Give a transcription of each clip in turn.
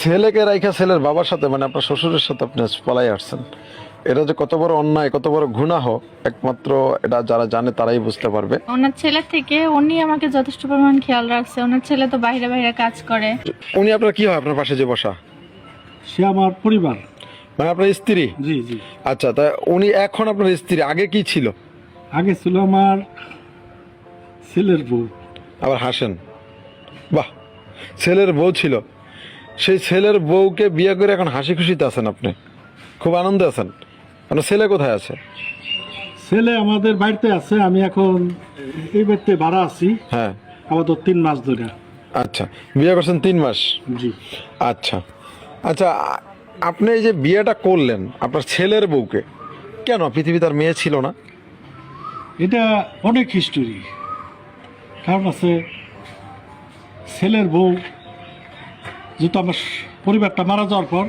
ছেলেকে রাইখা ছেলের বাবার সাথে মানে আপনার শ্বশুরের সাথে আপনি পলাই আসছেন, এটা যে কত বড় অন্যায়, কত বড় গুনাহ, একমাত্র এটা যারা জানে তারাই বুঝতে পারবে। ওনার ছেলে থেকে উনি আমাকে যথেষ্ট পরিমাণ খেয়াল রাখছে। ওনার ছেলে তো বাইরে বাইরে কাজ করে। উনি আপনার কি হয়, আপনার পাশে যে বসা? সে আমার পরিবার। মানে আপনার স্ত্রী? জি জি। আচ্ছা, তা উনি এখন আপনার স্ত্রী, আগে কি ছিল? আগে ছিল আমার ছেলের বউ। আবার হাসেন, বাহ, ছেলের বউ ছিল। সেই ছেলের বউকে বিয়ে করে এখন হাসি খুশিতে আছেন আপনি, খুব আনন্দে আছেন। আপনার ছেলে কোথায় আছে? ছেলে আমাদের বাড়িতে আছে, আমি এখন এই বাড়িতে ভাড়া আছি। হ্যাঁ। আমাদের 3 মাস ধরে। আচ্ছা, বিয়ে করছেন 3 মাস? জি। আচ্ছা আচ্ছা, আপনি এই যে বিয়েটা করলেন আপনার ছেলের বউকে, কেন? পৃথিবী তার মেয়ে ছিল না? এটা অনেক হিস্টোরি। কারণ আছে, ছেলের বউ যেহেতু আমার পরিবারটা মারা যাওয়ার পর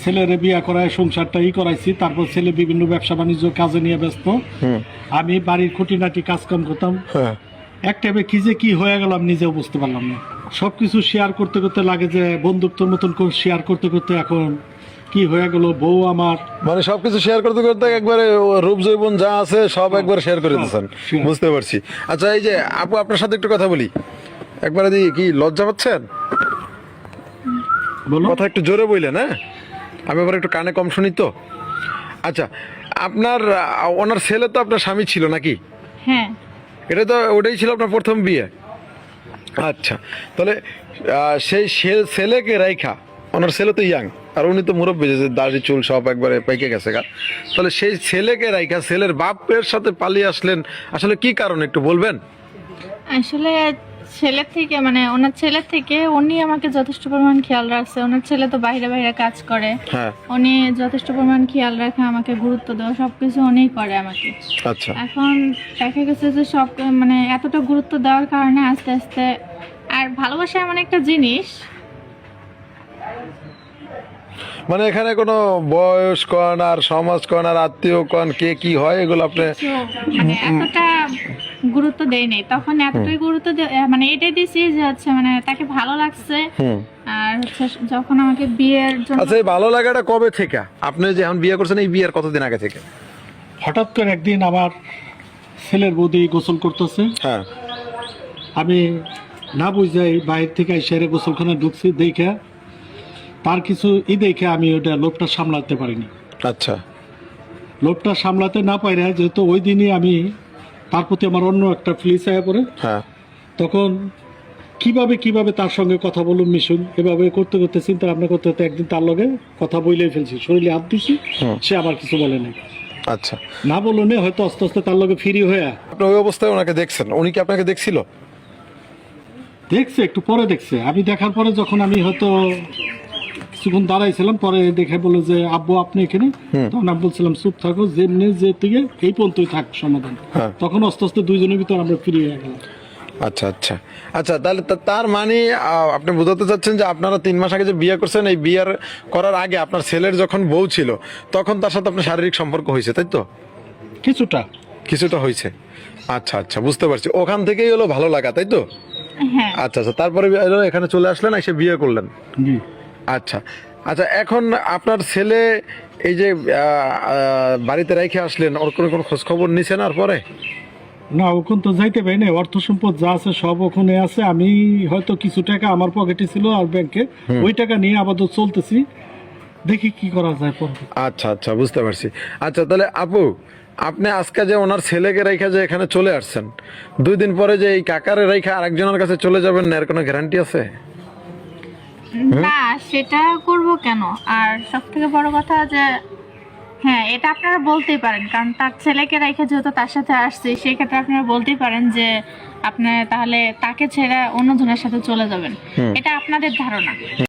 ছেলেরে বিয়ে করায় সংসারটা করাইছি। তারপর ছেলে বিভিন্ন ব্যবসা বাণিজ্য কাজে নিয়ে ব্যস্ত, আমি বাড়ির খুঁটিনাটি কাজকাম করতাম। হ্যাঁ। এক টাইমে কি যে কি হয়ে গেল আমি নিজেও বুঝতে পারলাম না। সবকিছু শেয়ার করতে করতে লাগে যে বন্ধুত্বর মতন করে শেয়ার করতে করতে এখন কি হয়ে গেল, বউ আমার মানে সবকিছু শেয়ার করতে করতে একবারে রূপ যৌবন যা আছে সব একবার শেয়ার করে দিচ্ছেন। Sure. বুঝতে পারছি। আচ্ছা, এই যে আপু, আপনার সাথে একটু কথা বলি। একবারে কি লজ্জা পাচ্ছেন? বলো। কথা একটু জোরে বললেন। হ্যাঁ, আমি আবার একটু কানে কম শুনি তো। আচ্ছা, আপনার ওনার ছেলে তো আপনার স্বামী ছিল নাকি? হ্যাঁ। এটা তো ওটাই ছিল আপনার প্রথম বিয়ে। আচ্ছা, তাহলে সেই ছেলেকে রাইখা, ওনার ছেলে তো ইয়াং আর উনি তো মুরব্বী, যে দাড়ি চুল সব একবারে পাইকে গেছে গা, তাহলে সেই ছেলেকে রাইখা ছেলের বাপের সাথে পালিয়ে আসলেন, আসলে কি কারণ একটু বলবেন? আসলে ছেলে থেকে মানে ওনার ছেলে থেকে উনি আমাকে যথেষ্ট পরিমাণ খেয়াল রাখছে। ওনার ছেলে তো বাইরে বাইরে কাজ করে। হ্যাঁ। উনি যথেষ্ট পরিমাণ খেয়াল রাখে, আমাকে গুরুত্ব দেওয়া সবকিছু উনিই করে আমাকে। আচ্ছা। এখন দেখা গেছে যে সব মানে এতটা গুরুত্ব দেওয়ার কারণে আস্তে আস্তে, আর ভালোবাসা এমন একটা জিনিস, মানে এখানে কোনো বয়স কন আর সমাজ কন আর আত্মীয় কন কে কি হয় এগুলো আপনি মানে এতটা গুরুত্ব দেই নাই। তখন এতটাই গুরুত্ব মানে এটাই দিছি যে হচ্ছে মানে তাকে ভালো লাগছে। আর হচ্ছে যখন আমাকে বিয়ের জন্য। আচ্ছা, এই ভালো লাগাটা কবে থেকে? আপনি যে এখন বিয়ে করছেন, এই বিয়ের কতদিন আগে থেকে? হঠাৎ করে একদিন আমার ছেলের বৌদি গোসল করতেছে, হ্যাঁ। আমি না বুঝাই বাইরে থেকে এসে গোসলখানে ঢুকছি, দেখে তার কিছু দেখে আমি ওটা লোভটা সামলাতে পারিনি। আচ্ছা। লোভটা সামলাতে না পারি, যেহেতু ওই দিনই আমি তার প্রতি আমার অন্য একটা ফিলিংস আয়া পড়ে। হ্যাঁ। তখন কিভাবে তার সঙ্গে কথা বলুন, মিশুন, এভাবে করতে করতে চিন্তা ভাবনা করতে করতে একদিন তার লগে কথা বলেই ফেলছি, শরীরে হাত দিছি, সে আবার কিছু বলে নাই। আচ্ছা, না বলো নে, হয়তো আস্তে আস্তে তার লগে ফ্রি হয়ে আপনি ওই অবস্থায় ওনাকে দেখছেন? উনি কি আপনাকে দেখছিল? দেখছে, একটু পরে দেখছে। আমি দেখার পরে যখন আমি হয়তো কিছুক্ষণ দাঁড়াইছিলাম, পরে দেখে বলে যে আব্বু আপনি এখানে, তখন আমি বলছিলাম চুপ থাকো, যেমনি যে থেকে এই পর্যন্তই থাক সমাধান। হ্যাঁ। তখন আস্তে আস্তে দুইজনের ভিতর আমরা ফ্রি হয়ে গেলাম। আচ্ছা আচ্ছা আচ্ছা, তাহলে তার মানে আপনি বোঝাতে চাচ্ছেন যে আপনারা 3 মাস আগে যে বিয়ে করছেন, এই বিয়ের করার আগে আপনার ছেলের যখন বউ ছিল তখন তার সাথে আপনার শারীরিক সম্পর্ক হয়েছে, তাই তো? কিছুটা হয়েছে। আচ্ছা আচ্ছা, বুঝতে পারছি। ওখান থেকেই হলো ভালো লাগা, তাই তো? হ্যাঁ। আচ্ছা আচ্ছা, তারপরে এখানে চলে আসলেন, এসে বিয়ে করলেন। জি। আচ্ছা আচ্ছা, এখন আপনার ছেলে এই যে বাড়িতে রেখে আসলেন, ওর কোনো খোঁজ খবর নিছেন আর পরে? না, ওখান তো যাইতে পারি না, অর্থ সম্পদ যা আছে সব ওখানে আছে। আমি হয়তো কিছু টাকা আমার পকেটে ছিল আর ব্যাংকে, ওই টাকা নিয়ে আপাতত চলতেছি, দেখি কি করা যায় পরে। আচ্ছা আচ্ছা, বুঝতে পারছি। আচ্ছা, তাহলে আপু, আপনি আজকে যে ওনার ছেলেকে রেখে যে এখানে চলে আসছেন, 2 দিন পরে যে এই কাকারে রেখে আরেকজনের কাছে চলে যাবেন না, এর কোনো গ্যারান্টি আছে? না, সেটা করব কেন? আর সব থেকে বড় কথা যে হ্যাঁ, এটা আপনারা বলতেই পারেন, কারণ তার ছেলেকে রেখে যেহেতু তার সাথে আসছে, সেই ক্ষেত্রে আপনারা বলতেই পারেন যে আপনি তাহলে তাকে ছেড়ে অন্যজনের সাথে চলে যাবেন। এটা আপনাদের ধারণা।